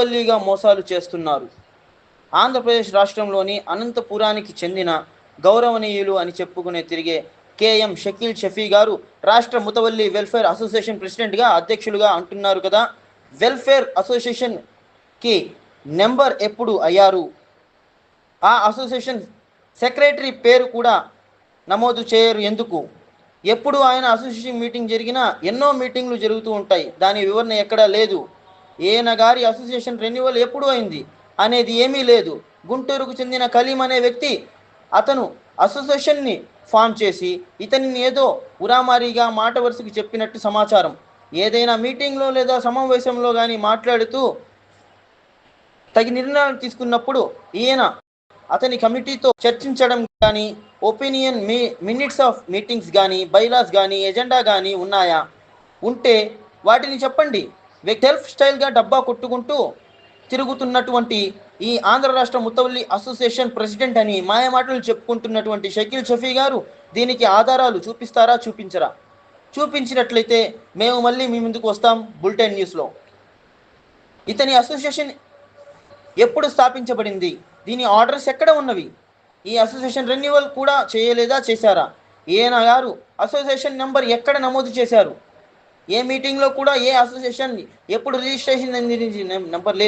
ముతవల్లిగా మోసాలు చేస్తున్నారు. ఆంధ్రప్రదేశ్ రాష్ట్రంలోని అనంతపురానికి చెందిన గౌరవనీయులు అని చెప్పుకునే తిరిగే కేఎం షకీల్ షఫీ గారు రాష్ట్ర ముతవల్లి వెల్ఫేర్ అసోసియేషన్ ప్రెసిడెంట్గా అధ్యక్షులుగా అంటున్నారు కదా. వెల్ఫేర్ అసోసియేషన్కి నెంబర్ ఎప్పుడు అయ్యారు? ఆ అసోసియేషన్ సెక్రటరీ పేరు కూడా నమోదు చేయరు ఎందుకు? ఎప్పుడు ఆయన అసోసియేషన్ మీటింగ్ జరిగినా ఎన్నో మీటింగ్లు జరుగుతూ ఉంటాయి, దాని వివరణ ఎక్కడా లేదు. ఈయన గారి అసోసియేషన్ రెన్యువల్ ఎప్పుడు అయింది అనేది ఏమీ లేదు. గుంటూరుకు చెందిన కలీం అనే వ్యక్తి అతను అసోసియేషన్ని ఫామ్ చేసి ఇతనిని ఏదో ఉరామారిగా మాట వరుసకి చెప్పినట్టు సమాచారం. ఏదైనా మీటింగ్లో లేదా సమావేశంలో కానీ మాట్లాడుతూ తగిన నిర్ణయాలు తీసుకున్నప్పుడు ఈయన అతని కమిటీతో చర్చించడం కానీ, ఒపీనియన్ మినిట్స్ ఆఫ్ మీటింగ్స్ కానీ, బైలాస్ కానీ, ఎజెండా కానీ ఉన్నాయా? ఉంటే వాటిని చెప్పండి. సెల్ఫ్ స్టైల్గా డబ్బా కొట్టుకుంటూ తిరుగుతున్నటువంటి ఈ ఆంధ్ర రాష్ట్ర ముతవల్లి అసోసియేషన్ ప్రెసిడెంట్ అని మాయమాటలు చెప్పుకుంటున్నటువంటి షకీల్ షఫీ గారు దీనికి ఆధారాలు చూపిస్తారా, చూపించరా? చూపించినట్లయితే మేము మళ్ళీ మీ ముందుకు వస్తాం బులెటిన్ న్యూస్లో. ఇతని అసోసియేషన్ ఎప్పుడు స్థాపించబడింది? దీని ఆర్డర్స్ ఎక్కడ ఉన్నవి? ఈ అసోసియేషన్ రెన్యువల్ కూడా చేయలేదా, చేశారా? ఈయన గారు అసోసియేషన్ నెంబర్ ఎక్కడ నమోదు చేశారు? ఏ మీటింగ్లో కూడా ఏ అసోసియేషన్ ఎప్పుడు రిజిస్ట్రేషన్ నెంబర్ లేదు.